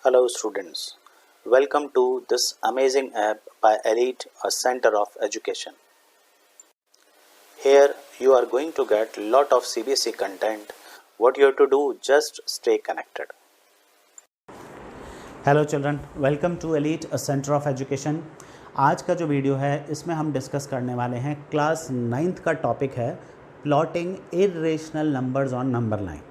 Hello students, welcome to this amazing app by Elite, a center of education. Here you are going to get lot of CBSE content. What you have to do, just stay connected. Hello children, welcome to elite a centre of education. आज का जो video है इसमें हम discuss करने वाले हैं class 9th का टॉपिक है plotting irrational numbers on number line.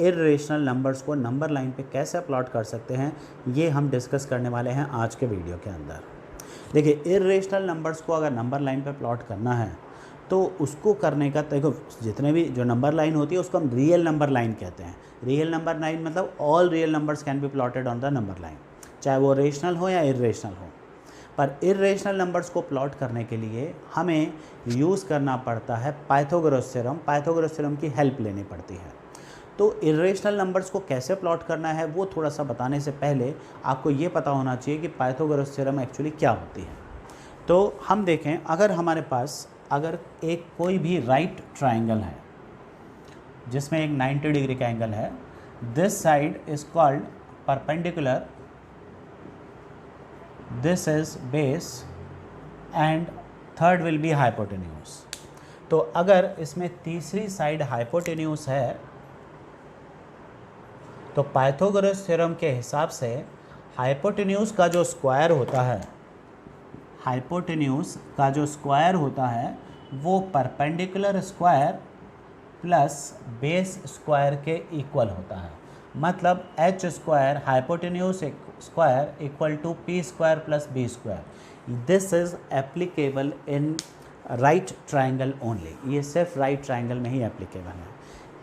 Irrational numbers को नंबर लाइन पे कैसे प्लॉट कर सकते हैं ये हम डिस्कस करने वाले हैं आज के वीडियो के अंदर। देखिए, इर्रेशनल नंबर्स को अगर नंबर लाइन पे प्लॉट करना है तो उसको करने का, देखो जितने भी जो नंबर लाइन होती है उसको हम रियल नंबर लाइन कहते हैं। रियल नंबर लाइन मतलब all real numbers can be plotted on the number line, चाहे वो रेशनल हो या इर्रेशनल हो। पर इर्रेशनल नंबर्स को प्लॉट करने के लिए हमें यूज़ करना पड़ता है पाइथागोरस थ्योरम। पाइथागोरस थ्योरम की हेल्प लेनी पड़ती है। तो इर्रेशनल नंबर्स को कैसे प्लॉट करना है वो थोड़ा सा बताने से पहले आपको ये पता होना चाहिए कि पाइथागोरस थ्योरम एक्चुअली क्या होती है। तो हम देखें, अगर हमारे पास अगर एक कोई भी राइट ट्राइंगल है जिसमें एक 90 डिग्री का एंगल है, this side is called perpendicular, this is base and third will be hypotenuse. तो अगर इसमें तीसरी साइड हाइपोटेन्यूज है तो पाइथागोरस थ्योरम के हिसाब से हाइपोटेन्यूज का जो स्क्वायर होता है, हाइपोटेन्यूज का जो स्क्वायर होता है वो perpendicular square plus base square के इक्वल होता है। मतलब H square hypotenuse square equal to P square plus B square. This is applicable in right triangle only. ये सिर्फ राइट ट्राइंगल में ही एप्लीकेबल है।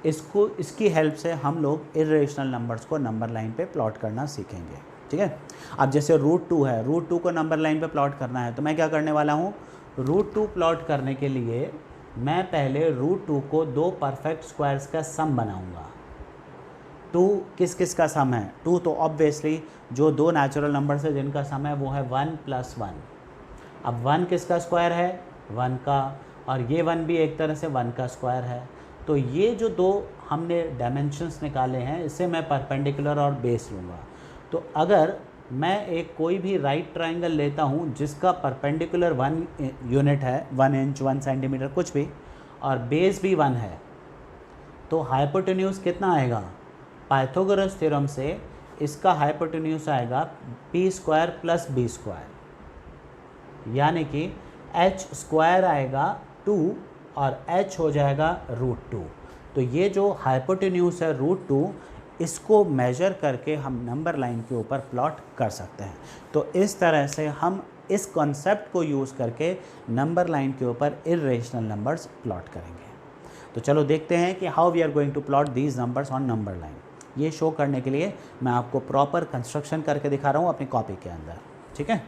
इसकी हेल्प से हम लोग इर्रेशनल नंबर्स को नंबर लाइन पे प्लॉट करना सीखेंगे। ठीक है। अब जैसे √2 है, √2 को नंबर लाइन पे प्लॉट करना है तो मैं क्या करने वाला हूँ, √2 प्लॉट करने के लिए मैं पहले √2 को दो परफेक्ट स्क्वायर्स का सम बनाऊंगा। 2 किस किस का सम है? 2 तो ऑब्वियसली जो दो नेचुरल नंबर्स है जिनका सम है वो है 1 + 1। अब 1 किसका स्क्वायर है? 1 का, और ये 1 भी एक तरह से 1 का स्क्वायर है। तो ये जो दो हमने डायमेंशंस निकाले हैं इससे मैं परपेंडिकुलर और बेस लूँगा। तो अगर मैं एक कोई भी राइट ट्राइंगल लेता हूँ जिसका परपेंडिकुलर 1 यूनिट है, 1 इंच 1 सेंटीमीटर कुछ भी, और बेस भी 1 है, तो हाइपोटेन्यूज कितना आएगा? पाइथागोरस थ्योरम से इसका हाइपोटेन्यूज आएगा p² + b², यानी कि h² आएगा 2 और h हो जाएगा √2। तो ये जो हाइपोटेन्यूज है √2, इसको मेजर करके हम नंबर लाइन के ऊपर प्लॉट कर सकते हैं। तो इस तरह से हम इस कॉन्सेप्ट को यूज़ करके नंबर लाइन के ऊपर इर्रेशनल नंबर्स प्लॉट करेंगे। तो चलो देखते हैं कि how we are going to plot these numbers on number line. ये शो करने के लिए मैं आपको प्रॉपर कंस्ट्रक्शन करके दिखा रहा हूँ अपनी कॉपी के अंदर। ठीक है।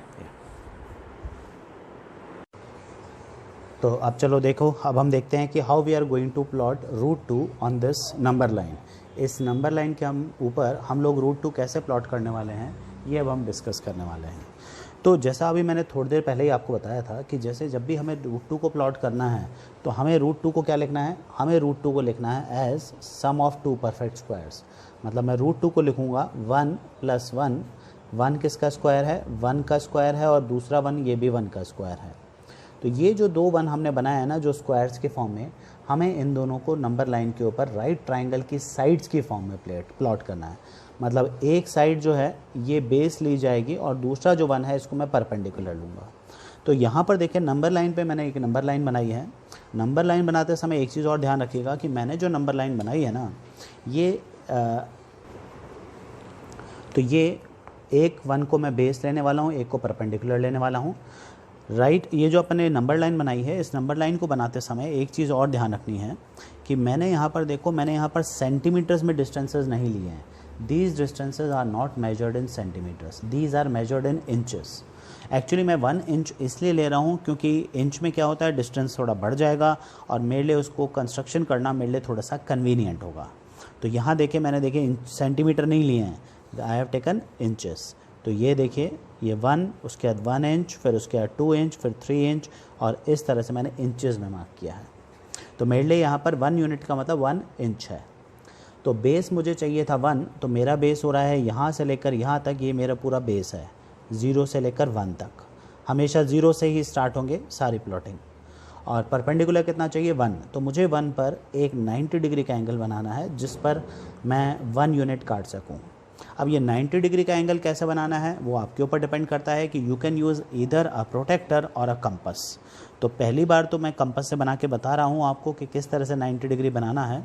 तो अब चलो देखो, अब हम देखते हैं कि how we are going to plot √2 on this number line. इस नंबर लाइन के हम ऊपर हम लोग √2 कैसे प्लॉट करने वाले हैं ये अब हम डिस्कस करने वाले हैं। तो जैसा अभी मैंने थोड़ी देर पहले ही आपको बताया था कि जैसे जब भी हमें √2 को प्लॉट करना है तो हमें √2 को क्या लिखना है? हमें √2 को लिखना है as sum of 2 perfect squares. मतलब मैं √2 को लिखूँगा 1 + 1। 1 किसका स्क्वायर है? 1 का स्क्वायर है, और दूसरा 1 ये भी 1 का स्क्वायर है। तो ये जो दो 1 हमने बनाया है ना, जो स्क्वायर्स के फॉर्म में, हमें इन दोनों को नंबर लाइन के ऊपर राइट ट्राइंगल की साइड्स की फॉर्म में प्लॉट करना है। मतलब एक साइड जो है ये बेस ली जाएगी और दूसरा जो 1 है इसको मैं परपेंडिकुलर लूँगा। तो यहाँ पर देखिए, नंबर लाइन पे मैंने एक नंबर लाइन बनाई है। नंबर लाइन बनाते समय एक चीज़ और ध्यान रखिएगा कि मैंने जो नंबर लाइन बनाई है ना, ये तो ये एक 1 को मैं बेस लेने वाला हूँ, एक को परपेंडिकुलर लेने वाला हूँ। राइट, ये जो अपने नंबर लाइन बनाई है, इस नंबर लाइन को बनाते समय एक चीज़ और ध्यान रखनी है कि मैंने यहाँ पर देखो, मैंने यहाँ पर सेंटीमीटर्स में डिस्टेंसेस नहीं लिए हैं। These distances are not measured in centimetres, these are measured in inches. Actually मैं 1 इंच इसलिए ले रहा हूँ क्योंकि इंच में क्या होता है, डिस्टेंस थोड़ा बढ़ जाएगा और मेरे लिए उसको कंस्ट्रक्शन करना मेरे लिए थोड़ा सा कन्वीनियंट होगा। तो यहाँ देखिए, मैंने देखिए सेंटीमीटर नहीं लिए हैं, आई हैव टेकन इंचेस। तो ये देखिए, ये 1, उसके बाद 1 इंच, फिर उसके बाद 2 इंच, फिर 3 इंच, और इस तरह से मैंने इंचेस में मार्क किया है। तो मेरे लिए यहाँ पर 1 यूनिट का मतलब 1 इंच है। तो बेस मुझे चाहिए था 1, तो मेरा बेस हो रहा है यहाँ से लेकर यहाँ तक, ये मेरा पूरा बेस है 0 से लेकर 1 तक। हमेशा 0 से ही स्टार्ट होंगे सारी प्लॉटिंग। और परपेंडिकुलर कितना चाहिए 1, तो मुझे 1 पर एक 90 डिग्री का एंगल बनाना है जिस पर मैं 1 यूनिट काट सकूं। अब ये 90 डिग्री का एंगल कैसे बनाना है वो आपके ऊपर डिपेंड करता है कि you can use either a protractor or a compass. तो पहली बार तो मैं कंपस से बना के बता रहा हूँ आपको कि किस तरह से 90 डिग्री बनाना है,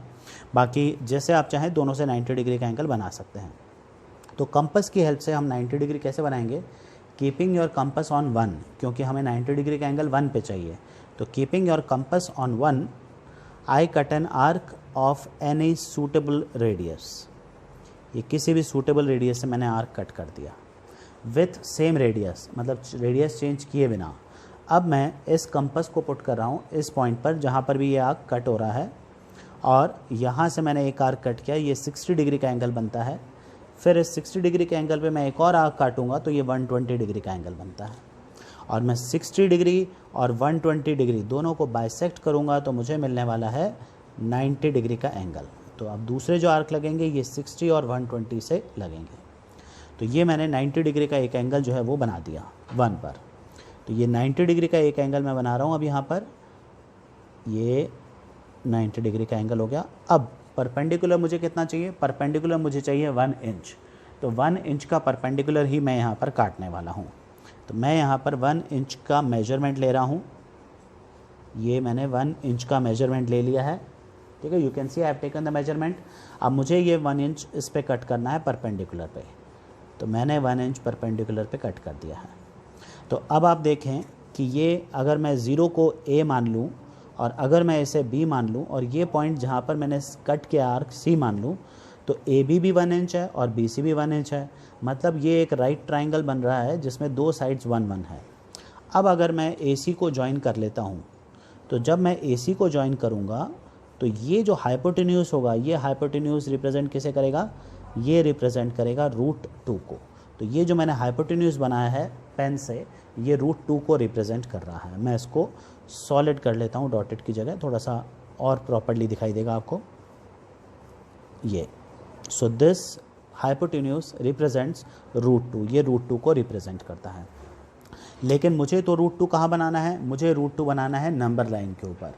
बाकी जैसे आप चाहें दोनों से 90 डिग्री का एंगल बना सकते हैं। तो कंपस की हेल्प से हम 90 डिग्री कैसे बनाएंगे, कीपिंग योर कंपस ऑन 1, क्योंकि हमें 90 डिग्री का एंगल 1 पे चाहिए। तो keeping your compass on 1, I cut an arc of any suitable radius. ये किसी भी सूटेबल रेडियस से मैंने आर्क कट कर दिया विथ सेम रेडियस, मतलब रेडियस चेंज किए बिना। अब मैं इस कंपस को पुट कर रहा हूँ इस पॉइंट पर जहाँ पर भी ये आर्क कट हो रहा है, और यहाँ से मैंने एक आर्क कट किया, ये 60 डिग्री का एंगल बनता है। फिर इस 60 डिग्री के एंगल पे मैं एक और आर्क काटूंगा तो ये 120 डिग्री का एंगल बनता है। और मैं 60 डिग्री और 120 डिग्री दोनों को बाइसेक्ट करूंगा तो मुझे मिलने वाला है 90 डिग्री का एंगल। तो अब दूसरे जो आर्क लगेंगे ये 60 और 120 से लगेंगे। तो ये मैंने 90 डिग्री का एक एंगल जो है वो बना दिया 1 पर। तो ये 90 डिग्री का एक एंगल मैं बना रहा हूँ अब यहाँ पर, ये 90 डिग्री का एंगल हो गया। अब परपेंडिकुलर मुझे कितना चाहिए, परपेंडिकुलर मुझे चाहिए 1 इंच। तो 1 इंच का परपेंडिकुलर ही मैं यहाँ पर काटने वाला हूँ। तो मैं यहाँ पर 1 इंच का मेजरमेंट ले रहा हूँ। ये मैंने 1 इंच का मेजरमेंट ले लिया है, ठीक है। You can see I have taken the measurement. अब मुझे ये 1 इंच इस पे कट करना है परपेंडिकुलर पे, तो मैंने 1 इंच परपेंडिकुलर पे कट कर दिया है। तो अब आप देखें कि ये अगर मैं 0 को A मान लूँ और अगर मैं इसे B मान लूँ और ये पॉइंट जहाँ पर मैंने कट किया आर्क C मान लूँ, तो AB भी 1 इंच है और BC भी 1 इंच है। मतलब ये एक राइट ट्राइंगल बन रहा है जिसमें दो साइड्स 1 1 है। अब अगर मैं AC को ज्वाइन कर लेता हूँ, तो जब मैं AC को ज्वाइन करूँगा तो ये जो हाइपोटेन्यूज होगा, ये हाइपोटेन्यूज रिप्रेजेंट किसे करेगा, ये रिप्रेजेंट करेगा √2 को। तो ये जो मैंने हाइपोटेन्यूज बनाया है पेन से, ये √2 को रिप्रेजेंट कर रहा है। मैं इसको सॉलिड कर लेता हूँ डॉटेड की जगह, थोड़ा सा और प्रॉपर्ली दिखाई देगा आपको ये। सो दिस हाइपोटेन्यूज रिप्रेजेंट्स √2, ये √2 को रिप्रेजेंट करता है। लेकिन मुझे तो √2 कहाँ बनाना है, मुझे √2 बनाना है नंबर लाइन के ऊपर।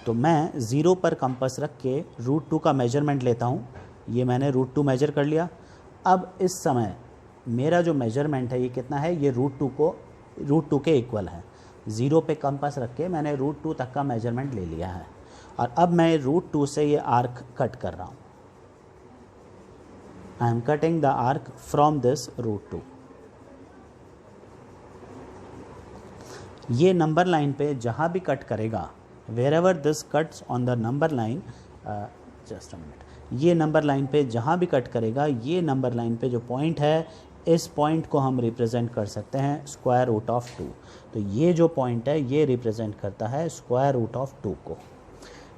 तो मैं 0 पर कंपास रख के √2 का मेजरमेंट लेता हूँ। ये मैंने √2 मेजर कर लिया। अब इस समय मेरा जो मेजरमेंट है ये कितना है, ये √2 के इक्वल है। 0 पे कंपास रख के मैंने √2 तक का मेजरमेंट ले लिया है और अब मैं √2 से ये आर्क कट कर रहा हूँ। I am cutting the arc from this √2। ये नंबर लाइन पे जहाँ भी कट करेगा, wherever this cuts on the number line, just a minute, ये नंबर लाइन पे जहाँ भी कट करेगा, ये नंबर लाइन पे जो पॉइंट है, इस पॉइंट को हम रिप्रेजेंट कर सकते हैं √2। तो ये जो पॉइंट है ये रिप्रेजेंट करता है √2 को।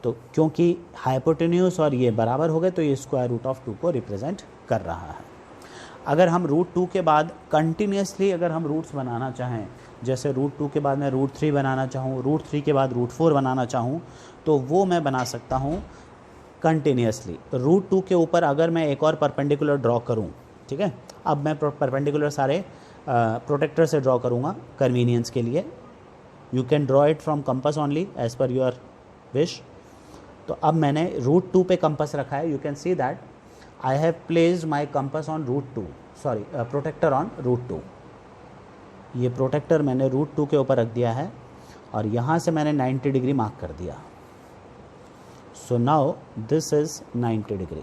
तो क्योंकि हाइपोटेन्यूज और ये बराबर हो गए तो ये √2 को रिप्रेजेंट कर रहा है। अगर हम √2 के बाद कंटिन्यूसली अगर हम रूट्स बनाना चाहें, जैसे √2 के बाद मैं √3 बनाना चाहूँ, √3 के बाद √4 बनाना चाहूँ, तो वो मैं बना सकता हूँ कंटिन्यूसली। √2 के ऊपर अगर मैं एक और परपेंडिकुलर ड्रॉ करूँ, ठीक है, अब मैं परपेंडिकुलर सारे प्रोटेक्टर से ड्रॉ करूँगा कन्वीनियंस के लिए। You can draw it from compass only as per your wish. तो अब मैंने √2 पे कंपास रखा है। You can see that I have placed my compass on protractor on √2। ये प्रोटेक्टर मैंने √2 के ऊपर रख दिया है और यहाँ से मैंने 90 डिग्री मार्क कर दिया। So now this is 90 degree.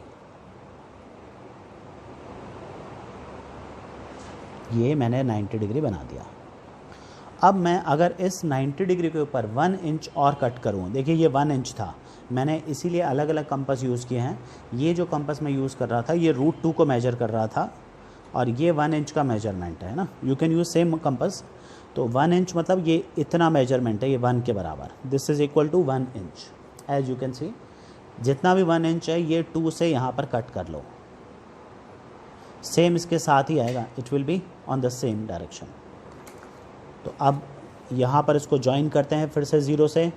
ये मैंने 90 डिग्री बना दिया। अब मैं अगर इस 90 डिग्री के ऊपर 1 इंच और कट करूँ, देखिए ये 1 इंच था, मैंने इसीलिए अलग अलग कंपास यूज़ किए हैं। ये जो कंपास मैं यूज़ कर रहा था ये √2 को मेजर कर रहा था और ये 1 इंच का मेजरमेंट है ना। You can use same compass. तो 1 इंच मतलब ये इतना मेजरमेंट है, ये 1 के बराबर। This is equal to 1 inch. As you can see जितना भी 1 इंच है ये 2 से यहाँ पर कट कर लो, सेम इसके साथ ही आएगा, it will be on the same direction. तो अब यहाँ पर इसको ज्वाइन करते हैं फिर से 0 से।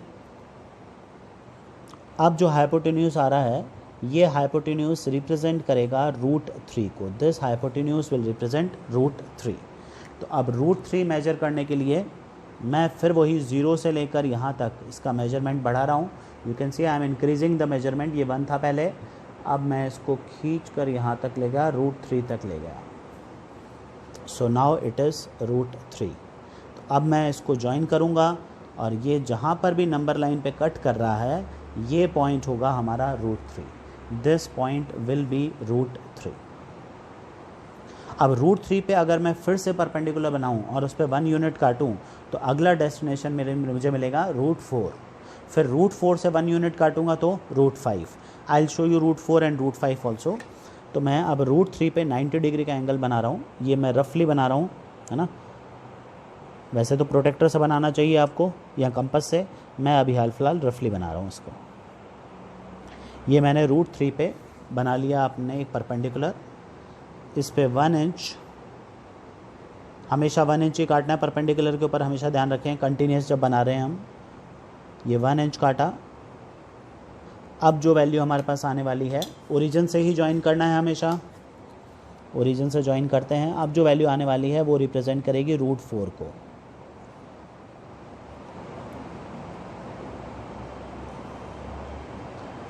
अब जो हाइपोटेन्यूज आ रहा है ये हाइपोटेन्यूज रिप्रेजेंट करेगा √3 को। This hypotenuse will represent √3। तो अब √3 मेजर करने के लिए मैं फिर वही 0 से लेकर यहाँ तक इसका मेजरमेंट बढ़ा रहा हूँ। You can see I am increasing the measurement. ये 1 था पहले, अब मैं इसको खींच कर यहाँ तक ले गया, √3 तक ले गया। So now it is √3। तो अब मैं इसको ज्वाइन करूँगा और ये जहाँ पर भी नंबर लाइन पे कट कर रहा है ये पॉइंट होगा हमारा √3। This point will be √3। अब √3 पे अगर मैं फिर से परपेंडिकुलर बनाऊं और उस पर 1 यूनिट काटूं तो अगला डेस्टिनेशन मुझे मिलेगा √4। फिर √4 से 1 यूनिट काटूंगा तो √5। I will show you √4 and √5 also. तो मैं अब √3 पे 90 डिग्री का एंगल बना रहा हूँ। ये मैं रफली बना रहा हूँ, है ना। वैसे तो प्रोटेक्टर से बनाना चाहिए आपको या कंपास से, मैं अभी हाल फिलहाल रफली बना रहा हूँ इसको। ये मैंने √3 पे बना लिया आपने एक परपेंडिकुलर। इस पे 1 इंच, हमेशा 1 इंच ही काटना है परपेंडिकुलर के ऊपर, हमेशा ध्यान रखें कंटिन्यूस जब बना रहे हैं हम। ये 1 इंच काटा। अब जो वैल्यू हमारे पास आने वाली है, ओरिजिन से ही ज्वाइन करना है हमेशा, ओरिजिन से ज्वाइन करते हैं। अब जो वैल्यू आने वाली है वो रिप्रेजेंट करेगी √4 को।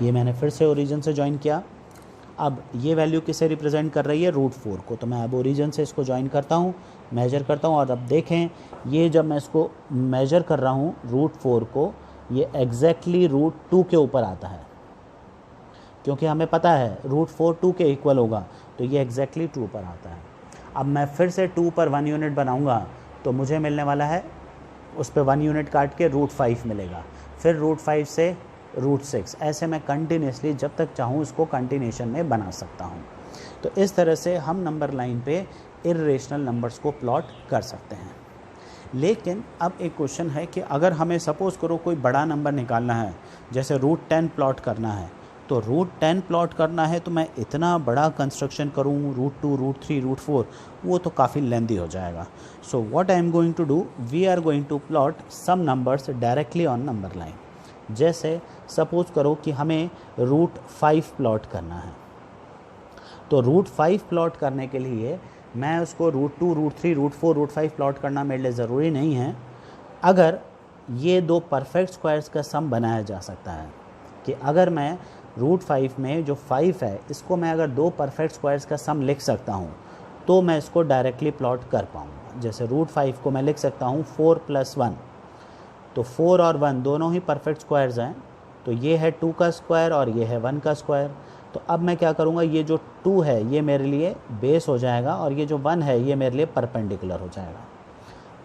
ये मैंने फिर से ओरिजिन से ज्वाइन किया। अब ये वैल्यू किसे रिप्रेजेंट कर रही है, √4 को। तो मैं अब ओरिजिन से इसको ज्वाइन करता हूँ, मेजर करता हूँ। और अब देखें ये जब मैं इसको मेजर कर रहा हूँ √4 को, ये एग्जैक्टली √2 के ऊपर आता है, क्योंकि हमें पता है √4 2 के इक्वल होगा, तो ये एग्जैक्टली 2 पर आता है। अब मैं फिर से 2 पर 1 यूनिट बनाऊँगा तो मुझे मिलने वाला है, उस पर 1 यूनिट काट के √5 मिलेगा। फिर √5 से √6। ऐसे मैं कंटिन्यूसली जब तक चाहूँ इसको कंटिन्यूशन में बना सकता हूँ। तो इस तरह से हम नंबर लाइन पे इर्रेशनल नंबर्स को प्लॉट कर सकते हैं। लेकिन अब एक क्वेश्चन है कि अगर हमें सपोज़ करो कोई बड़ा नंबर निकालना है, जैसे √10 प्लॉट करना है, तो √10 प्लॉट करना है तो मैं इतना बड़ा कंस्ट्रक्शन करूँ, √2, √3, √4, वो तो काफ़ी लेंदी हो जाएगा। So what I am going to do, we are going to plot some numbers directly on number line. जैसे सपोज़ करो कि हमें √5 प्लॉट करना है, तो √5 प्लॉट करने के लिए मैं उसको √2, √3, √4, √5 प्लॉट करना मेरे लिए ज़रूरी नहीं है। अगर ये दो परफेक्ट स्क्वायर्स का सम बनाया जा सकता है कि अगर मैं √5 में जो 5 है इसको मैं अगर दो परफेक्ट स्क्वायर्स का सम लिख सकता हूँ तो मैं इसको डायरेक्टली प्लॉट कर पाऊँगा। जैसे √5 को मैं लिख सकता हूँ 4 + 1, तो 4 और 1 दोनों ही परफेक्ट स्क्वायर्स हैं, तो ये है 2 का स्क्वायर और ये है 1 का स्क्वायर। तो अब मैं क्या करूँगा, ये जो 2 है ये मेरे लिए बेस हो जाएगा और ये जो 1 है ये मेरे लिए परपेंडिकुलर हो जाएगा।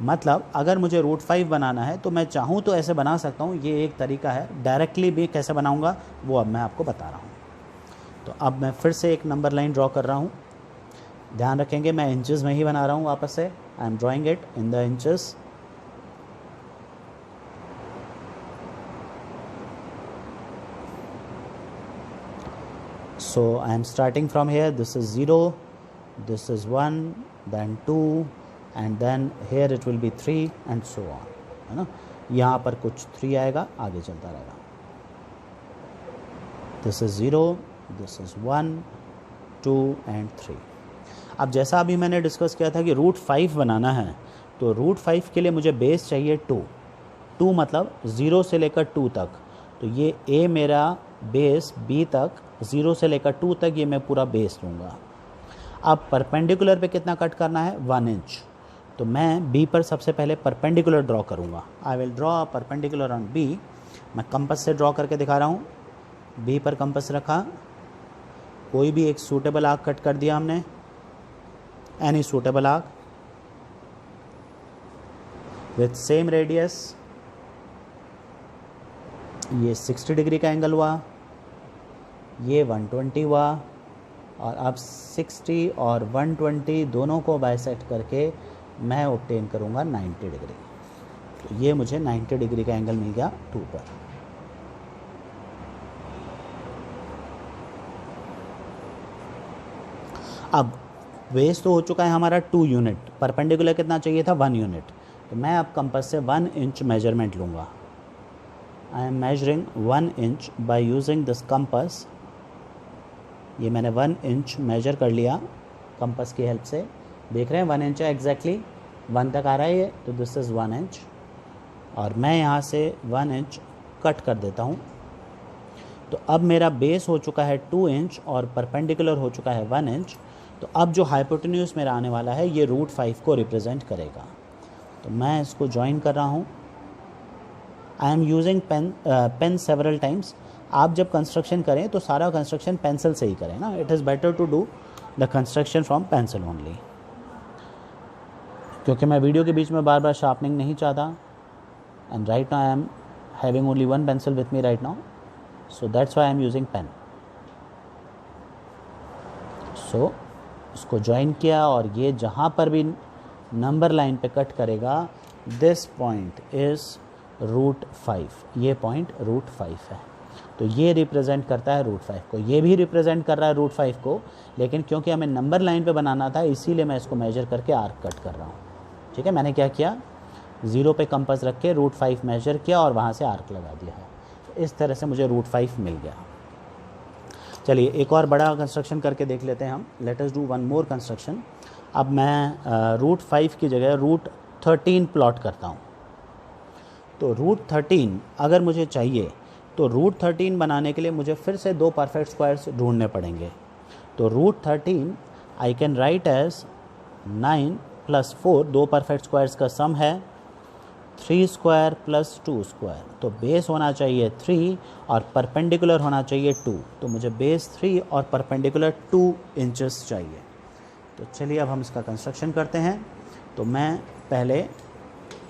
मतलब अगर मुझे √5 बनाना है तो मैं चाहूँ तो ऐसे बना सकता हूँ, ये एक तरीका है। डायरेक्टली भी कैसे बनाऊँगा वो अब मैं आपको बता रहा हूँ। तो अब मैं फिर से एक नंबर लाइन ड्रॉ कर रहा हूँ। ध्यान रखेंगे मैं इंचेस में ही बना रहा हूँ वापस से। I am drawing it in the inches. So I am starting from here. This is 0, this is 1, then 2, and then here it will be 3 and so on, है ना। यहाँ पर कुछ 3 आएगा, आगे चलता रहेगा। This is 0, this is 1, 2 and 3। अब जैसा अभी मैंने डिस्कस किया था कि √5 बनाना है, तो √5 के लिए मुझे बेस चाहिए 2 मतलब 0 से लेकर 2 तक। तो ये A मेरा बेस B तक, 0 से लेकर 2 तक ये मैं पूरा बेस लूँगा। अब परपेंडिकुलर पे कितना कट करना है, 1 इंच। तो मैं B पर सबसे पहले परपेंडिकुलर ड्रॉ करूँगा। I will draw perpendicular on B। मैं कंपास से ड्रॉ करके दिखा रहा हूँ। B पर कंपास रखा, कोई भी एक सूटेबल आर्क कट कर दिया हमने, any suitable arc with same radius. ये 60 डिग्री का एंगल हुआ, ये 120 हुआ, और अब 60 और 120 दोनों को बाइसेक्ट करके मैं ऑब्टेन करूँगा 90 डिग्री। तो ये मुझे 90 डिग्री का एंगल मिल गया 2 पर। अब बेस तो हो चुका है हमारा 2 यूनिट, परपेंडिकुलर कितना चाहिए था, 1 यूनिट। तो मैं अब कंपास से 1 इंच मेजरमेंट लूँगा। I am measuring 1 inch by using this compass ये मैंने 1 इंच मेजर कर लिया कंपास की हेल्प से, देख रहे हैं 1 इंच है एग्जैक्टली, 1 तक आ रहा है ये, तो दिस इज़ 1 इंच। और मैं यहाँ से 1 इंच कट कर देता हूँ। तो अब मेरा बेस हो चुका है 2 इंच और परपेंडिकुलर हो चुका है 1 इंच। तो अब जो हाइपोटेन्यूज मेरा आने वाला है ये √5 को रिप्रेजेंट करेगा। तो मैं इसको ज्वाइन कर रहा हूँ। I am using pen several times. आप जब कंस्ट्रक्शन करें तो सारा कंस्ट्रक्शन पेंसिल से ही करें ना, it is better to do the construction from pencil only, क्योंकि मैं वीडियो के बीच में बार बार शार्पनिंग नहीं चाहता। And right now I am having only 1 pencil with me right now, so that's why I am using pen. So इसको join किया और ये जहाँ पर भी नंबर लाइन पे कट करेगा, दिस पॉइंट इज़ √5, ये पॉइंट √5 है। तो ये रिप्रेजेंट करता है √5 को, ये भी रिप्रेजेंट कर रहा है √5 को, लेकिन क्योंकि हमें नंबर लाइन पे बनाना था इसीलिए मैं इसको मेजर करके आर्क कट कर रहा हूँ। ठीक है, मैंने क्या किया, 0 पे कंपास रख के √5 मेजर किया और वहाँ से आर्क लगा दिया है। तो इस तरह से मुझे √5 मिल गया। चलिए एक और बड़ा कंस्ट्रक्शन करके देख लेते हैं हम। Let us do one more construction. अब मैं √5 की जगह √13 प्लॉट करता हूँ। तो √13 अगर मुझे चाहिए तो √13 बनाने के लिए मुझे फिर से 2 परफेक्ट स्क्वायर्स ढूंढने पड़ेंगे। तो √13 I can write as 9 + 4, 2 perfect squares का सम है 3 स्क्वायर + 2 स्क्वायर। तो बेस होना चाहिए 3 और परपेंडिकुलर होना चाहिए 2। तो मुझे बेस 3 और परपेंडिकुलर 2 इंचेस चाहिए। तो चलिए अब हम इसका कंस्ट्रक्शन करते हैं। तो मैं पहले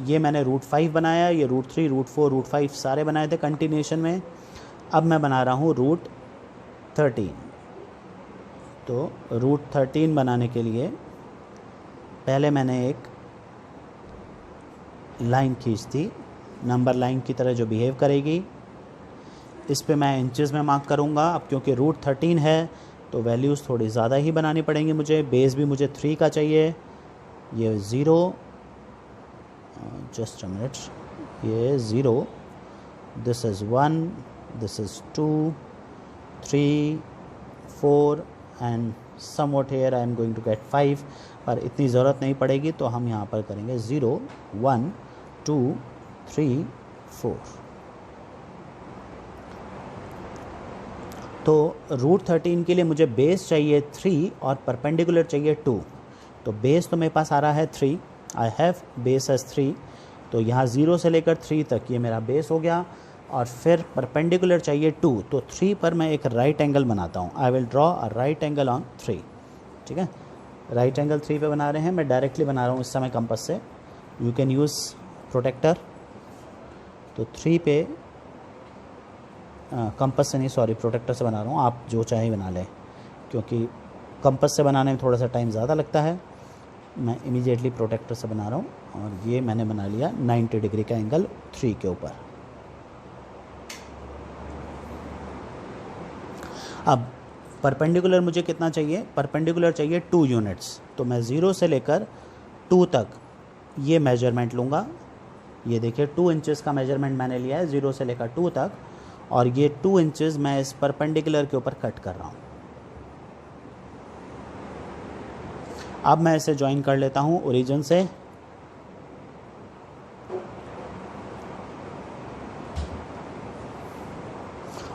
ये मैंने √5 बनाया, ये √3, √4, √5 सारे बनाए थे कंटिन्यूशन में। अब मैं बना रहा हूँ √13। तो √13 बनाने के लिए पहले मैंने एक लाइन खींच दी, नंबर लाइन की तरह जो बिहेव करेगी। इस पे मैं इंचेस में मार्क करूँगा। अब क्योंकि √13 है तो वैल्यूज़ थोड़ी ज़्यादा ही बनानी पड़ेंगी मुझे। बेस भी मुझे 3 का चाहिए। ये 0, जस्ट अ मिनट, ये 0, this is 1, this is 2, 3, 4 and somewhat here I am going to get 5, पर इतनी ज़रूरत नहीं पड़ेगी तो हम यहाँ पर करेंगे 0, 1, 2, 3, 4। तो √13 के लिए मुझे बेस चाहिए 3 और परपेंडिकुलर चाहिए 2। तो बेस तो मेरे पास आ रहा है 3, आई हैव बेस एज 3। तो यहाँ 0 से लेकर 3 तक ये मेरा बेस हो गया। और फिर परपेंडिकुलर चाहिए 2। तो 3 पर मैं एक राइट एंगल बनाता हूँ। I will draw a right angle on 3। ठीक है, राइट एंगल 3 पे बना रहे हैं। मैं डायरेक्टली बना रहा हूँ इस समय कंपास से। You can use protractor. तो 3 पे कंपास से नहीं, सॉरी, प्रोटेक्टर से बना रहा हूँ। आप जो चाहे बना लें, क्योंकि कंपास से बनाने में थोड़ा सा टाइम ज़्यादा लगता है। मैं इमीडिएटली प्रोटेक्टर से बना रहा हूँ। और ये मैंने बना लिया 90 डिग्री का एंगल 3 के ऊपर। अब परपेंडिकुलर मुझे कितना चाहिए, परपेंडिकुलर चाहिए 2 यूनिट्स। तो मैं 0 से लेकर 2 तक ये मेजरमेंट लूँगा। ये देखिए 2 इंचेस का मेजरमेंट मैंने लिया है 0 से लेकर 2 तक। और ये 2 इंचेस मैं इस परपेंडिकुलर के ऊपर कट कर रहा हूँ। अब मैं इसे ज्वाइन कर लेता हूँ ओरिजिन से।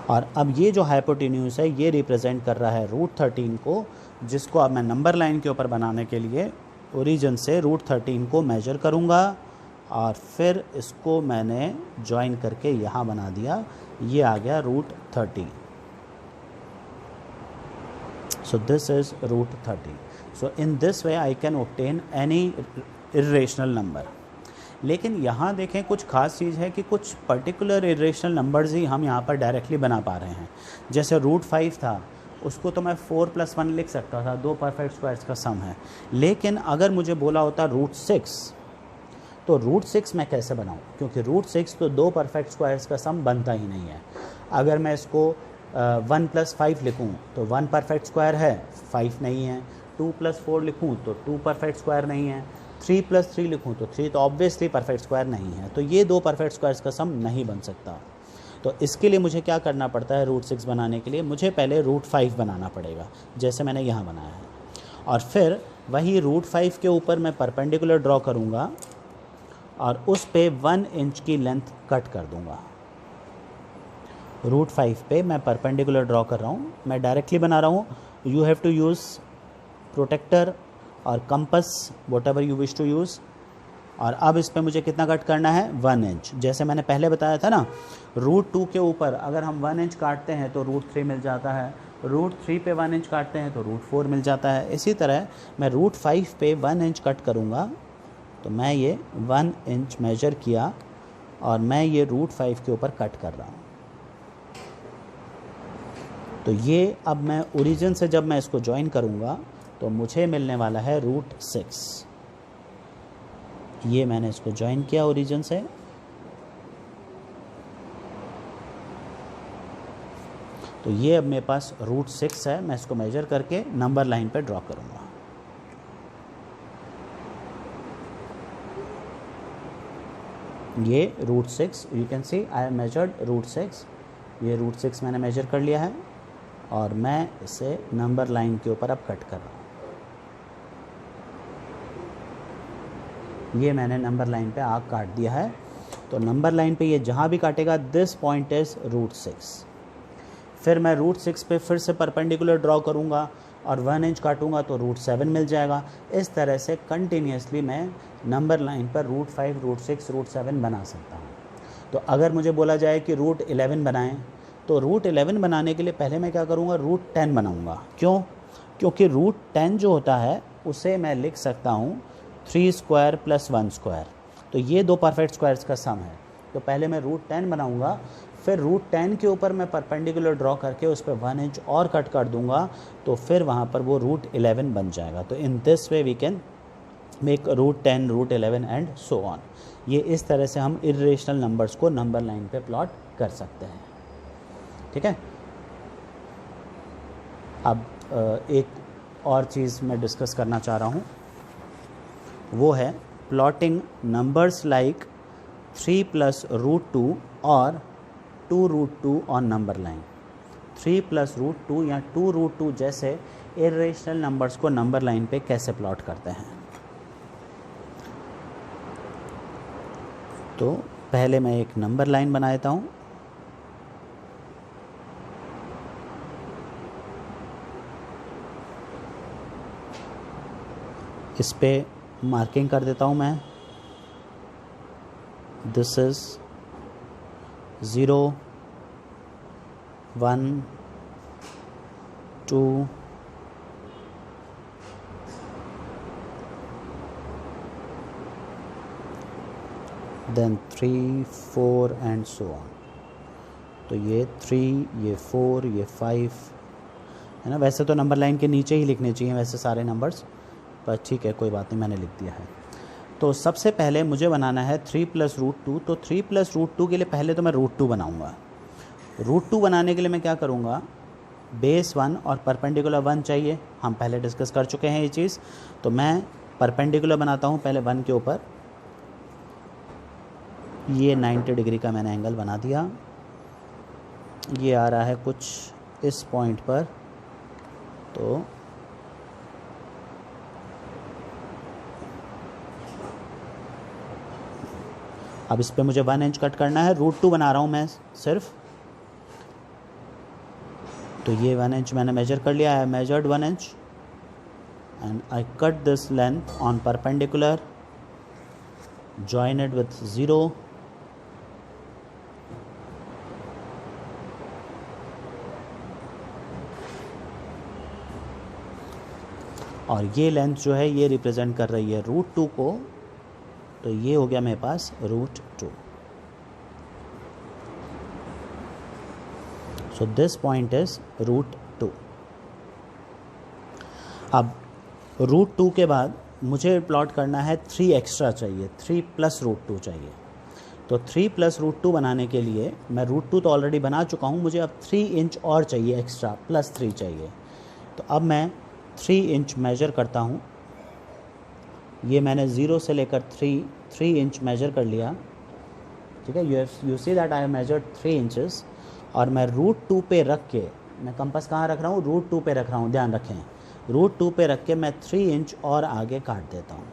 और अब ये जो हाइपोटेन्यूज है ये रिप्रेजेंट कर रहा है √13 को, जिसको अब मैं नंबर लाइन के ऊपर बनाने के लिए ओरिजिन से √13 को मेजर करूँगा। और फिर इसको मैंने ज्वाइन करके यहाँ बना दिया। ये आ गया √13। सो this is √13। So in this way I can obtain any irrational number. लेकिन यहाँ देखें कुछ खास चीज़ है कि कुछ पर्टिकुलर इरेशनल नंबर्स ही हम यहाँ पर डायरेक्टली बना पा रहे हैं। जैसे √5 था, उसको तो मैं 4 + 1 लिख सकता था, 2 परफेक्ट स्क्वायर्स का सम है। लेकिन अगर मुझे बोला होता √6, तो √6 मैं कैसे बनाऊँ, क्योंकि √6 तो 2 परफेक्ट स्क्वायर्स का सम बनता ही नहीं है। अगर मैं इसको 1 + 5 लिखूँ तो 1 परफेक्ट स्क्वायर है, 5 नहीं है। 2 + 4 लिखूँ तो 2 परफेक्ट स्क्वायर नहीं है। 3 + 3 लिखूँ तो 3 तो ऑब्वियसली परफेक्ट स्क्वायर नहीं है। तो ये 2 परफेक्ट स्क्वायर्स का सम नहीं बन सकता। तो इसके लिए मुझे क्या करना पड़ता है, रूट 6 बनाने के लिए मुझे पहले रूट 5 बनाना पड़ेगा, जैसे मैंने यहाँ बनाया है, और फिर वही रूट 5 के ऊपर मैं परपेंडिकुलर ड्रॉ करूँगा और उस पे 1 इंच की लेंथ कट कर दूँगा। रूट 5 पे मैं परपेंडिकुलर ड्रॉ कर रहा हूँ, मैं डायरेक्टली बना रहा हूँ। You have to use protractor और compass, whatever you wish to use. और अब इस पे मुझे कितना कट करना है, 1 इंच। जैसे मैंने पहले बताया था ना, रूट 2 के ऊपर अगर हम 1 इंच काटते हैं तो रूट 3 मिल जाता है, रूट 3 पे 1 इंच काटते हैं तो रूट 4 मिल जाता है। इसी तरह मैं रूट 5 पे 1 इंच कट करूँगा, तो मैं ये 1 इंच मेजर किया और मैं ये रूट 5 के ऊपर कट कर रहा हूँ। तो ये अब मैं ओरिजिन से जब मैं इसको ज्वाइन करूँगा तो मुझे मिलने वाला है रूट 6। ये मैंने इसको ज्वाइन किया ओरिजिन से, तो ये अब मेरे पास रूट 6 है। मैं इसको मेजर करके नंबर लाइन पे ड्रॉ करूँगा। ये root 6, you can see I have measured root 6। ये रूट 6 मैंने मेजर कर लिया है और मैं इसे नंबर लाइन के ऊपर अब कट कर रहा हूँ। ये मैंने नंबर लाइन पे आग काट दिया है। तो नंबर लाइन पे ये जहाँ भी काटेगा, दिस पॉइंट इज़ रूट 6। फिर मैं रूट 6 पे फिर से परपेंडिकुलर ड्रॉ करूँगा और 1 इंच काटूँगा तो रूट 7 मिल जाएगा। इस तरह से कंटिन्यूसली मैं नंबर लाइन पर रूट 5, रूट 6, रूट 7 बना सकता हूँ। तो अगर मुझे बोला जाए कि रूट 11 बनाएं, तो रूट 11 बनाने के लिए पहले मैं क्या करूँगा, रूट 10 बनाऊँगा। क्यों? क्योंकि रूट 10 जो होता है उसे मैं लिख सकता हूँ 3 स्क्वायर प्लस 1 स्क्वायर। तो ये दो परफेक्ट स्क्वायर्स का सम है। तो पहले मैं रूट 10 बनाऊँगा, फिर रूट 10 के ऊपर मैं परपेंडिकुलर ड्रॉ करके उस पर 1 इंच और कट कर दूँगा, तो फिर वहाँ पर वो रूट 11 बन जाएगा। तो in this way we can make root 10, root 11 and so on. ये इस तरह से हम इर्रेशनल नंबर्स को नंबर लाइन पे प्लॉट कर सकते हैं। ठीक है। अब एक और चीज़ मैं डिस्कस करना चाह रहा हूँ, वो है plotting numbers like 3 plus root 2 और 2 root 2 on number line. 3 plus root 2 या 2 रूट 2 जैसे इर्रेशनल नंबर्स को नंबर लाइन पे कैसे प्लॉट करते हैं। तो पहले मैं एक नंबर लाइन बना देता हूँ। इस पे मार्किंग कर देता हूँ मैं। This is 0, 1, 2, then 3, 4 and so on. तो ये 3, ये 4, ये 5 है ना। वैसे तो नंबर लाइन के नीचे ही लिखने चाहिए वैसे सारे नंबर्स, पर ठीक है, कोई बात नहीं, मैंने लिख दिया है। तो सबसे पहले मुझे बनाना है 3 प्लस रूट 2। तो 3 प्लस रूट 2 के लिए पहले तो मैं रूट 2 बनाऊँगा। रूट 2 बनाने के लिए मैं क्या करूँगा, बेस 1 और परपेंडिकुलर 1 चाहिए। हम पहले डिस्कस कर चुके हैं ये चीज़। तो मैं परपेंडिकुलर बनाता हूँ पहले 1 के ऊपर। ये 90 डिग्री का मैंने एंगल बना दिया। ये आ रहा है कुछ इस पॉइंट पर। तो अब इस पे मुझे 1 इंच कट करना है। रूट 2 बना रहा हूँ मैं सिर्फ। तो ये 1 इंच मैंने मेजर कर लिया है। Measured 1 inch and I cut this length on perpendicular, join it with 0, और ये लेंथ जो है ये रिप्रेजेंट कर रही है रूट 2 को। तो ये हो गया मेरे पास root 2। So this point is root 2। अब रूट 2 के बाद मुझे प्लॉट करना है 3 एक्स्ट्रा चाहिए, 3 प्लस रूट 2 चाहिए। तो 3 प्लस रूट 2 बनाने के लिए मैं रूट 2 तो ऑलरेडी बना चुका हूँ, मुझे अब 3 इंच और चाहिए एक्स्ट्रा, प्लस 3 चाहिए। तो अब मैं 3 इंच मेजर करता हूँ। ये मैंने 0 से लेकर 3 इंच मेजर कर लिया। ठीक है, you see that I have measured 3 inches और मैं √2 पे रख के, मैं कंपास कहाँ रख रहा हूँ, √2 पे रख रहा हूँ, ध्यान रखें, √2 पे रख के मैं 3 इंच और आगे काट देता हूँ।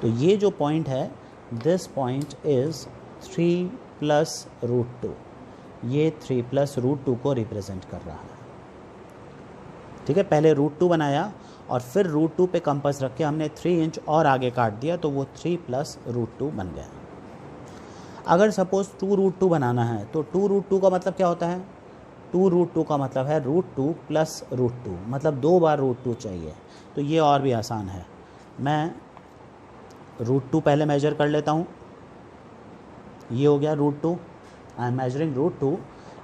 तो ये जो पॉइंट है, दिस पॉइंट इज़ 3 + √2, ये 3 + √2 को रिप्रेजेंट कर रहा है। ठीक है, पहले √2 बनाया और फिर √2 पे कंपास रख के हमने 3 इंच और आगे काट दिया, तो वो 3 + √2 बन गया। अगर सपोज़ 2√2 बनाना है तो 2√2 का मतलब क्या होता है, 2√2 का मतलब है √2 + √2, मतलब 2 बार √2 चाहिए। तो ये और भी आसान है, मैं √2 पहले मेजर कर लेता हूँ, ये हो गया √2, आई एम मेजरिंग √2,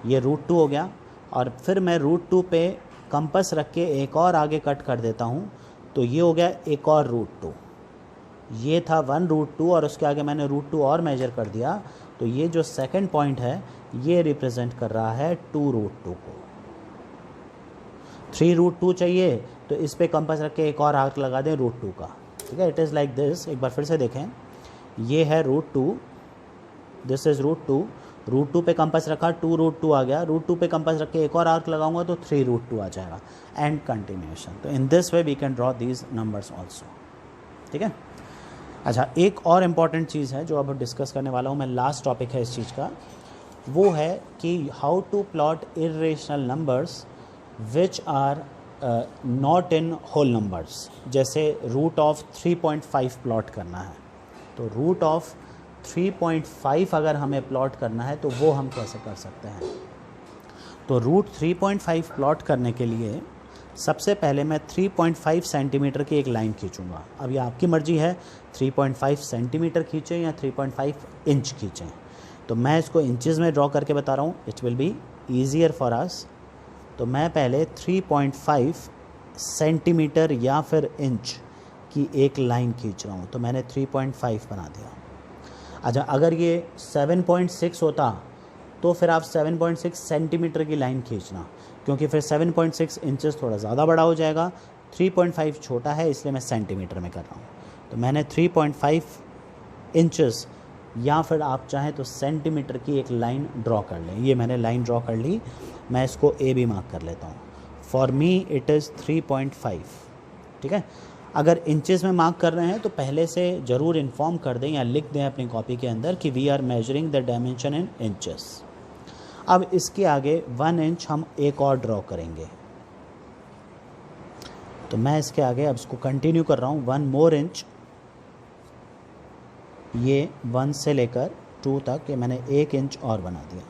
ये √2 हो गया, और फिर मैं √2 पे कंपास रख के एक और आगे कट कर देता हूँ, तो ये हो गया एक और √2, ये था 1√2 और उसके आगे मैंने √2 और मेजर कर दिया, तो ये जो सेकंड पॉइंट है ये रिप्रेजेंट कर रहा है 2√2 को। 3√2 चाहिए तो इस पे कंपास रख के एक और आर्क लगा दें √2 का। ठीक है, इट इज़ लाइक दिस, एक बार फिर से देखें, ये है √2, दिस इज़ √2, √2 पे कंपास रखा, 2√2 आ गया, √2 पे कंपास रख के एक और आर्क लगाऊंगा तो 3√2 आ जाएगा, एंड कंटिन्यूएशन। तो in this way we can draw these numbers also. ठीक है, अच्छा, एक और इम्पॉर्टेंट चीज़ है जो अब डिस्कस करने वाला हूँ मैं, लास्ट टॉपिक है इस चीज़ का, वो है कि how to plot irrational numbers which are not in whole numbers. जैसे √3.5 प्लॉट करना है, तो √3.5 अगर हमें प्लॉट करना है तो वो हम कैसे कर सकते हैं। तो √3.5 प्लॉट करने के लिए सबसे पहले मैं 3.5 सेंटीमीटर की एक लाइन खींचूंगा। अब ये आपकी मर्जी है, 3.5 सेंटीमीटर खींचें या 3.5 इंच खींचें। तो मैं इसको इंचेस में ड्रॉ करके बता रहा हूँ, it will be easier for us. तो मैं पहले 3.5 सेंटीमीटर या फिर इंच की एक लाइन खींच रहा हूँ, तो मैंने 3.5 बना दिया। अच्छा, अगर ये 7.6 होता तो फिर आप 7.6 सेंटीमीटर की लाइन खींचना, क्योंकि फिर 7.6 इंचेस थोड़ा ज़्यादा बड़ा हो जाएगा, 3.5 छोटा है, इसलिए मैं सेंटीमीटर में कर रहा हूँ। तो मैंने 3.5 इंचेस या फिर आप चाहें तो सेंटीमीटर की एक लाइन ड्रॉ कर लें। ये मैंने लाइन ड्रॉ कर ली, मैं इसको ए भी मार्क कर लेता हूँ। For me it is 3.5। ठीक है, अगर इंचेस में मार्क कर रहे हैं तो पहले से ज़रूर इन्फॉर्म कर दें या लिख दें अपनी कॉपी के अंदर कि we are measuring the dimension in inches. अब इसके आगे 1 इंच हम एक और ड्रॉ करेंगे, तो मैं इसके आगे अब इसको कंटिन्यू कर रहा हूँ, 1 मोर इंच, ये 1 से लेकर 2 तक, ये मैंने 1 इंच और बना दिया।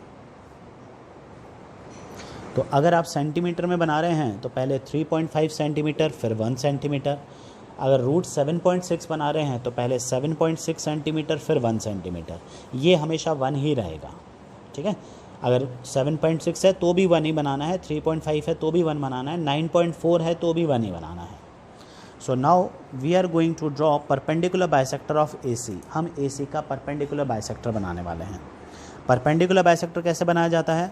तो अगर आप सेंटीमीटर में बना रहे हैं तो पहले 3.5 सेंटीमीटर, फिर 1 सेंटीमीटर। अगर √7.6 बना रहे हैं तो पहले 7.6 सेंटीमीटर, फिर 1 सेंटीमीटर। ये हमेशा 1 ही रहेगा। ठीक है, अगर 7.6 है तो भी 1 ही बनाना है, 3.5 है तो भी 1 बनाना है, 9.4 है तो भी 1 ही बनाना है। So now we are going to draw perpendicular bisector of AC। हम AC का परपेंडिकुलर बाइसेक्टर बनाने वाले हैं। परपेंडिकुलर बाइसेक्टर कैसे बनाया जाता है,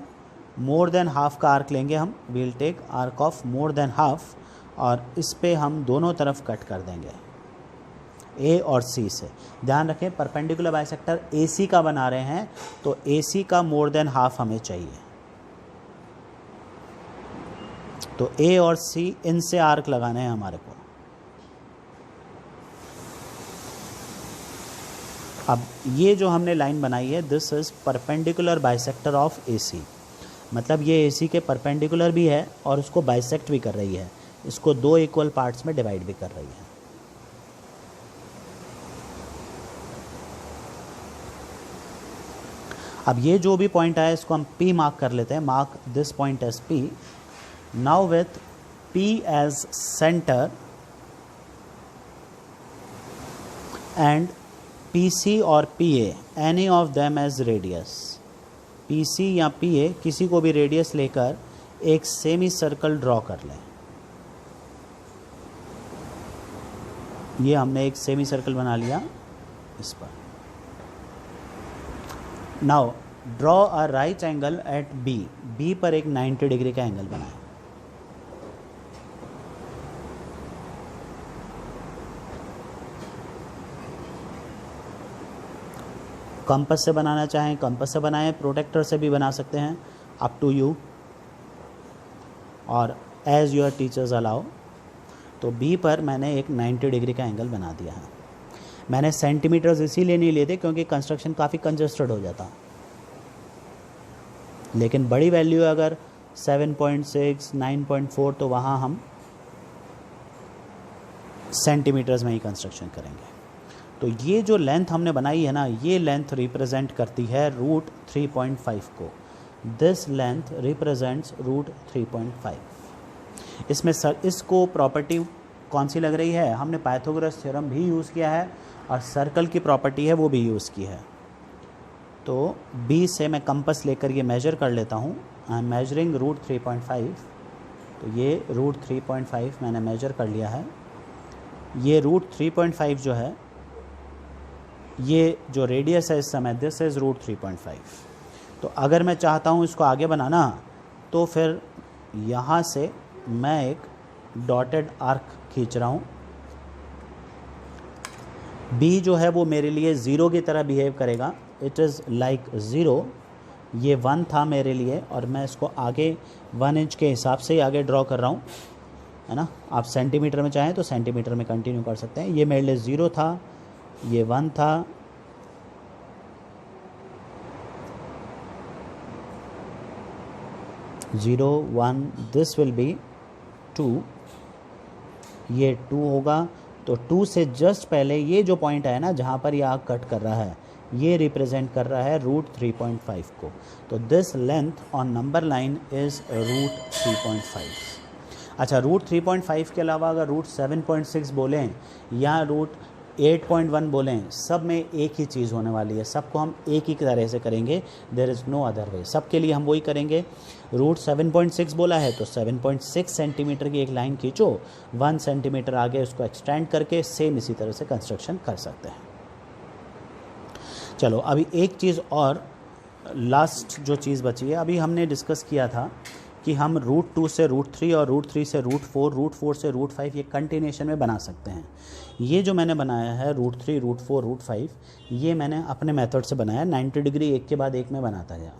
मोर देन हाफ का आर्क लेंगे हम, we'll take arc of more than half, और इस पे हम दोनों तरफ कट कर देंगे A और C से। ध्यान रखें, परपेंडिकुलर बाइसेक्टर AC का बना रहे हैं तो AC का मोर देन हाफ हमें चाहिए। तो A और C, इनसे आर्क लगाने हैं हमारे को। अब ये जो हमने लाइन बनाई है, this is perpendicular bisector of AC, मतलब ये AC के परपेंडिकुलर भी है और उसको बाइसेक्ट भी कर रही है, इसको 2 इक्वल पार्ट्स में डिवाइड भी कर रही है। अब ये जो भी पॉइंट आया इसको हम P मार्क कर लेते हैं, mark this point as P। Now with P as centre and PC और PA any of them as radius. PC या PA किसी को भी रेडियस लेकर एक सेमी सर्कल ड्रॉ कर लें। ये हमने एक सेमी सर्कल बना लिया इस पर। Now draw a right angle at B पर एक 90 डिग्री का एंगल बनाएं। कंपास से बनाना चाहें कंपास से बनाएं, प्रोटेक्टर से भी बना सकते हैं, अप टू यू, और एज योर टीचर्स अलाउ। तो बी पर मैंने एक 90 डिग्री का एंगल बना दिया है। मैंने सेंटीमीटर्स इसीलिए नहीं लेते क्योंकि कंस्ट्रक्शन काफ़ी कंजस्टेड हो जाता, लेकिन बड़ी वैल्यू अगर 7.6, 9.4 तो वहाँ हम सेंटीमीटर्स में ही कंस्ट्रक्शन करेंगे। तो ये जो लेंथ हमने बनाई है ना, ये लेंथ रिप्रेजेंट करती है रूट 3.5 को। This length represents root 3.5। इसमें इसको प्रॉपर्टी कौन सी लग रही है, हमने पाइथागोरस थ्योरम भी यूज़ किया है और सर्कल की प्रॉपर्टी है वो भी यूज़ की है। तो बी से मैं कंपास लेकर ये मेजर कर लेता हूँ। I am measuring root 3.5। तो ये रूट 3.5 मैंने मेजर कर लिया है। ये रूट 3.5 जो है, ये जो रेडियस है इस समय, दिस इज़ रूट 3.5। तो अगर मैं चाहता हूँ इसको आगे बनाना, तो फिर यहाँ से मैं एक डॉटेड आर्क खींच रहा हूँ। बी जो है वो मेरे लिए ज़ीरो की तरह बिहेव करेगा, इट इज़ लाइक ज़ीरो। ये 1 था मेरे लिए और मैं इसको आगे 1 इंच के हिसाब से ही आगे ड्रॉ कर रहा हूँ, है ना। आप सेंटीमीटर में चाहें तो सेंटीमीटर में कंटिन्यू कर सकते हैं। ये मेरे लिए 0 था, ये 1 था, ज़ीरो 1, दिस विल बी 2, ये 2 होगा। तो 2 से जस्ट पहले ये जो पॉइंट है ना, जहाँ पर ये आग कट कर रहा है, ये रिप्रेजेंट कर रहा है रूट 3.5 को। तो this length on number line is root 3.5। अच्छा, रूट 3.5 के अलावा अगर रूट 7.6 बोलें या रूट 8.1 बोलें, सब में एक ही चीज़ होने वाली है, सबको हम एक ही तरह से करेंगे, there is no other way. सबके लिए हम वही करेंगे। रूट 7.6 बोला है तो 7.6 सेंटीमीटर की एक लाइन खींचो, 1 सेंटीमीटर आगे उसको एक्सटेंड करके सेम इसी तरह से कंस्ट्रक्शन कर सकते हैं। चलो, अभी एक चीज़ और, लास्ट जो चीज़ बची है, अभी हमने डिस्कस किया था कि हम रूट 2 से रूट 3 और रूट 3 से रूट 4, रूट 4 से रूट 5 ये कंटिन्यूएशन में बना सकते हैं। ये जो मैंने बनाया है रूट 3, रूट 4, रूट 5, ये मैंने अपने मेथड से बनाया, 90 डिग्री एक के बाद एक में बनाता गया।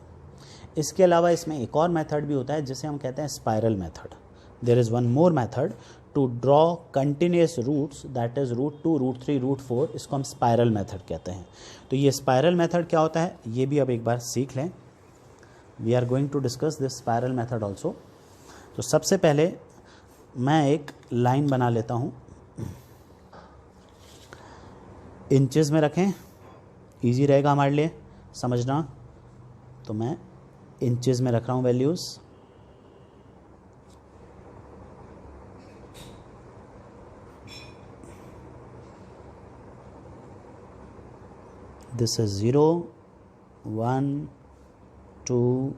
इसके अलावा इसमें एक और मेथड भी होता है जिसे हम कहते हैं spiral method. There is one more method to draw continuous roots, that is root 2, root 3, root 4, इसको हम स्पाइरल मेथड कहते हैं। तो ये स्पाइरल मेथड क्या होता है, ये भी अब एक बार सीख लें। We are going to discuss this spiral method also. तो सबसे पहले मैं एक लाइन बना लेता हूँ, इंचेस में रखें, इजी रहेगा हमारे लिए समझना। तो मैं इंचेस में रख रहा हूँ values. This is 0, 1, 2,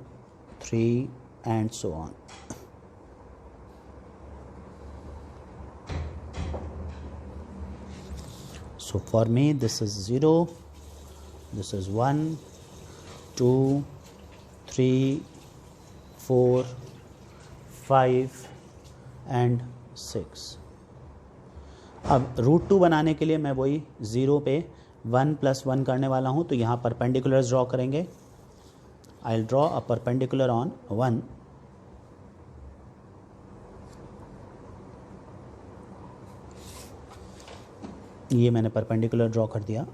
3 and so on. So for me this is 0, this is 1, 2, 3, 4, 5 and 6। अब रूट 2 बनाने के लिए मैं वही 0 पे 1 + 1 करने वाला हूँ। तो यहाँ परपेंडिकुलर्स ड्रॉ करेंगे। I'll draw a perpendicular on 1, ये मैंने परपेंडिकुलर ड्रॉ कर दिया।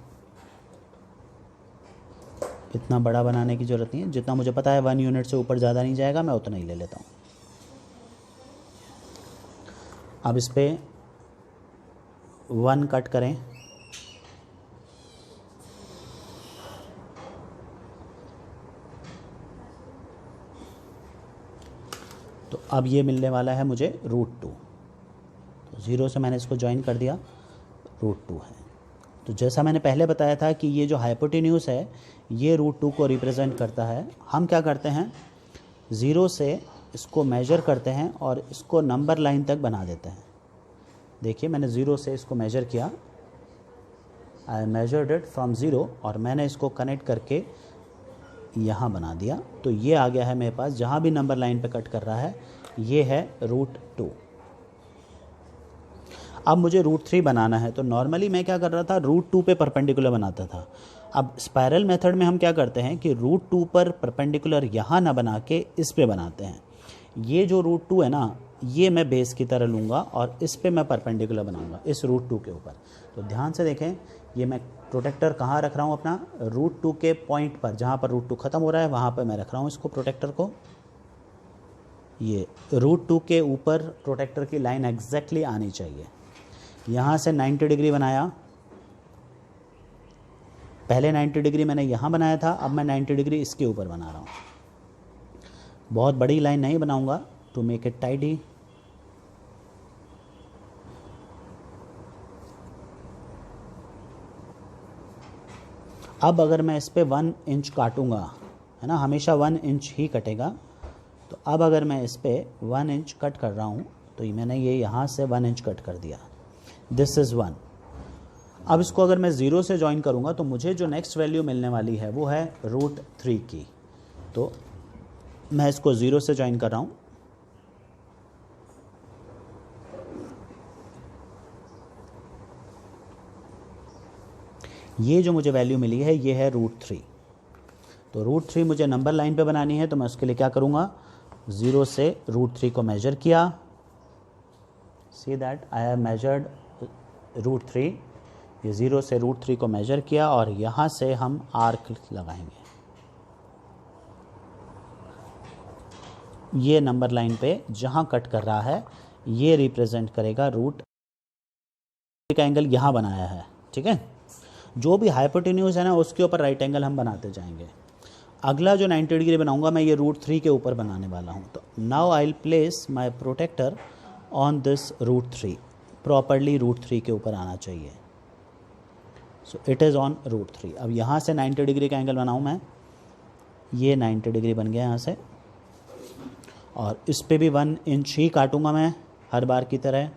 इतना बड़ा बनाने की ज़रूरत नहीं है, जितना मुझे पता है 1 यूनिट से ऊपर ज़्यादा नहीं जाएगा, मैं उतना ही ले लेता हूँ। अब इस पे 1 कट करें, तो अब ये मिलने वाला है मुझे रूट 2। तो 0 से मैंने इसको ज्वाइन कर दिया, रूट 2 है। तो जैसा मैंने पहले बताया था कि ये जो हाइपोटेन्यूस है ये रूट 2 को रिप्रेजेंट करता है। हम क्या करते हैं, 0 से इसको मेजर करते हैं और इसको नंबर लाइन तक बना देते हैं। देखिए, मैंने 0 से इसको मेजर किया, आई मेजर्ड इट फ्रॉम 0, और मैंने इसको कनेक्ट करके यहाँ बना दिया। तो ये आ गया है मेरे पास, जहाँ भी नंबर लाइन पे कट कर रहा है ये है रूट 2। अब मुझे रूट 3 बनाना है। तो नॉर्मली मैं क्या कर रहा था, रूट 2 पे परपेंडिकुलर बनाता था। अब स्पायरल मेथड में हम क्या करते हैं कि रूट 2 पर परपेंडिकुलर यहाँ ना बना के इस पे बनाते हैं। ये जो रूट 2 है ना, ये मैं बेस की तरह लूँगा और इस पे मैं परपेंडिकुलर बनाऊँगा इस रूट 2 के ऊपर। तो ध्यान से देखें, ये मैं प्रोटेक्टर कहाँ रख रहा हूँ अपना, रूट 2 के पॉइंट पर, जहाँ पर रूट 2 ख़त्म हो रहा है वहाँ पर मैं रख रहा हूँ इसको, प्रोटेक्टर को। ये रूट 2 के ऊपर प्रोटेक्टर की लाइन एग्जैक्टली आनी चाहिए। यहाँ से 90 डिग्री बनाया, पहले 90 डिग्री मैंने यहाँ बनाया था, अब मैं 90 डिग्री इसके ऊपर बना रहा हूँ। बहुत बड़ी लाइन नहीं बनाऊँगा टू मेक इट टाइडी। अब अगर मैं इस पे 1 इंच काटूंगा, है ना, हमेशा 1 इंच ही कटेगा, तो अब अगर मैं इस पे 1 इंच कट कर रहा हूँ तो मैंने ये यहाँ से 1 इंच कट कर दिया, दिस इज़ 1। अब इसको अगर मैं 0 से ज्वाइन करूँगा तो मुझे जो नेक्स्ट वैल्यू मिलने वाली है वो है रूट 3 की। तो मैं इसको 0 से ज्वाइन कर रहा हूँ, ये जो मुझे वैल्यू मिली है ये है रूट 3। तो रूट 3 मुझे नंबर लाइन पे बनानी है, तो मैं उसके लिए क्या करूँगा, 0 से रूट 3 को मेजर किया, see that I have measured root 3, ये 0 से रूट 3 को मेजर किया और यहाँ से हम आर्क लगाएंगे। ये नंबर लाइन पे जहाँ कट कर रहा है ये रिप्रेजेंट करेगा रूट का एंगल यहाँ बनाया है, ठीक है। जो भी हाइपोटेन्यूज है ना उसके ऊपर राइट एंगल हम बनाते जाएंगे। अगला जो 90 डिग्री बनाऊंगा मैं ये रूट 3 के ऊपर बनाने वाला हूँ। तो now I will place my protractor on this root 3, properly root 3 के ऊपर आना चाहिए। So it is on root 3। अब यहाँ से 90 डिग्री का एंगल बनाऊँ मैं, ये 90 डिग्री बन गया यहाँ से, और इस पे भी 1 इंच ही काटूंगा मैं हर बार की तरह।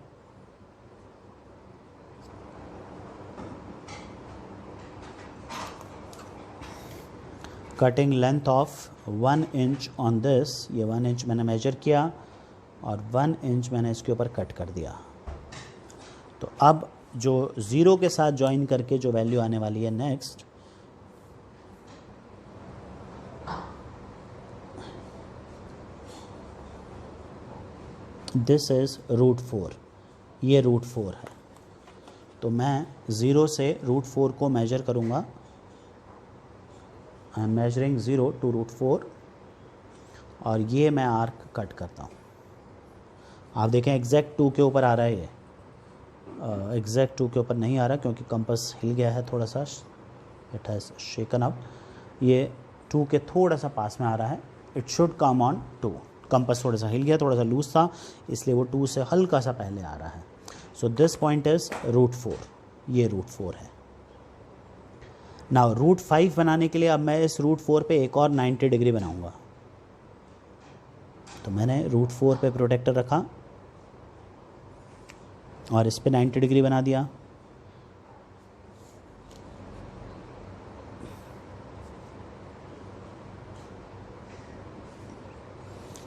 Cutting length of 1 inch on this, ये 1 इंच मैंने मेजर किया और 1 इंच मैंने इसके ऊपर कट कर दिया। तो अब जो 0 के साथ ज्वाइन करके जो वैल्यू आने वाली है नेक्स्ट, दिस इज़ रूट 4, ये रूट 4 है। तो मैं 0 से रूट 4 को मेजर करूँगा, I am measuring 0 to root 4, और ये मैं आर्क कट करता हूँ। आप देखें एग्जैक्ट 2 के ऊपर आ रहा है, ये एग्जैक्ट 2 के ऊपर नहीं आ रहा क्योंकि कंपास हिल गया है थोड़ा सा, इट हैज़ शेकन अप। ये 2 के थोड़ा सा पास में आ रहा है, it should come on 2। Compass थोड़ा सा हिल गया, थोड़ा सा लूज था, इसलिए वो 2 से हल्का सा पहले आ रहा है। So this point is root 4, ये रूट 4 है। नाउ रूट 5 बनाने के लिए अब मैं इस रूट 4 पे एक और 90 डिग्री बनाऊंगा। तो मैंने रूट 4 पे प्रोटेक्टर रखा और इस पे 90 डिग्री बना दिया।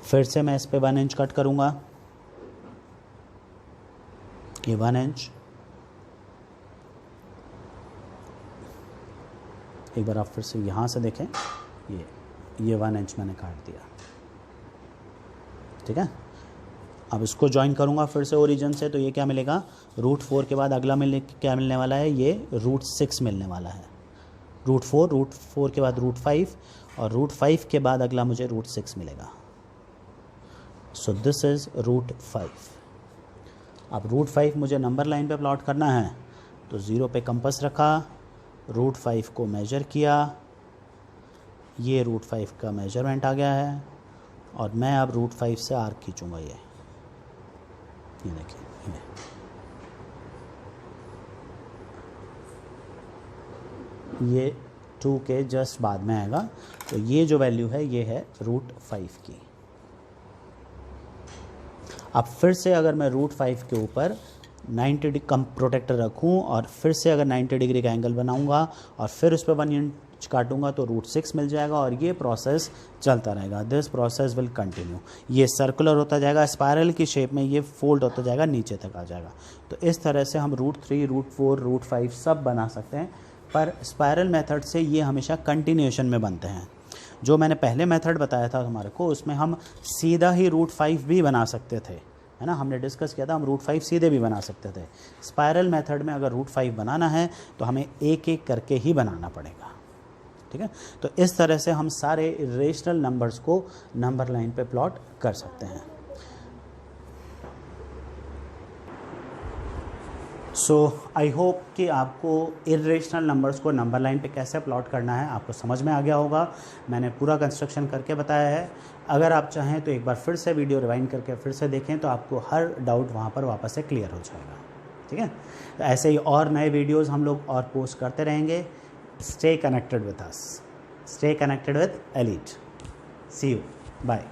फिर से मैं इस पे 1 इंच कट करूंगा, ये 1 इंच। एक बार आप फिर से यहाँ से देखें, ये 1 इंच मैंने काट दिया, ठीक है। अब इसको ज्वाइन करूँगा फिर से ओरिजिन से, तो ये क्या मिलेगा, रूट 4 के बाद अगला क्या मिलने वाला है, ये रूट 6 मिलने वाला है। रूट 4 के बाद रूट 5, और रूट 5 के बाद अगला मुझे रूट 6 मिलेगा। So this is root 5। अब रूट 5 मुझे नंबर लाइन पे प्लॉट करना है, तो 0 पे कंपास रखा, रूट 5 को मेजर किया, ये रूट 5 का मेजरमेंट आ गया है, और मैं अब रूट 5 से आर्क खींचूँगा। ये देखिए, ये 2 के जस्ट बाद में आएगा। तो ये जो वैल्यू है ये है रूट 5 की। अब फिर से अगर मैं रूट 5 के ऊपर 90 डिग्री कम प्रोटेक्टर रखूं और फिर से अगर 90 डिग्री का एंगल बनाऊंगा और फिर उस पर 1 इंच काटूंगा तो रूट 6 मिल जाएगा, और ये प्रोसेस चलता रहेगा। This process will continue. ये सर्कुलर होता जाएगा, स्पायरल की शेप में ये फोल्ड होता जाएगा, नीचे तक आ जाएगा। तो इस तरह से हम रूट 3, रूट 4, रूट 5 सब बना सकते हैं पर स्पायरल मेथड से ये हमेशा कंटिन्यूएशन में बनते हैं। जो मैंने पहले मेथड बताया था हमारे को, उसमें हम सीधा ही √5 भी बना सकते थे, है ना, हमने डिस्कस किया था, हम √5 सीधे भी बना सकते थे। स्पायरल मेथड में अगर √5 बनाना है तो हमें एक एक करके ही बनाना पड़ेगा, ठीक है। तो इस तरह से हम सारे इरेशनल नंबर्स को नंबर लाइन पे प्लॉट कर सकते हैं। सो आई होप कि आपको इरेशनल नंबर्स को नंबर लाइन पे कैसे प्लॉट करना है आपको समझ में आ गया होगा। मैंने पूरा कंस्ट्रक्शन करके बताया है। अगर आप चाहें तो एक बार फिर से वीडियो रिवाइंड करके फिर से देखें तो आपको हर डाउट वहाँ पर वापस से क्लियर हो जाएगा, ठीक है। तो ऐसे ही और नए वीडियोज़ हम लोग और पोस्ट करते रहेंगे। Stay connected with us, stay connected with Elite. See you, bye.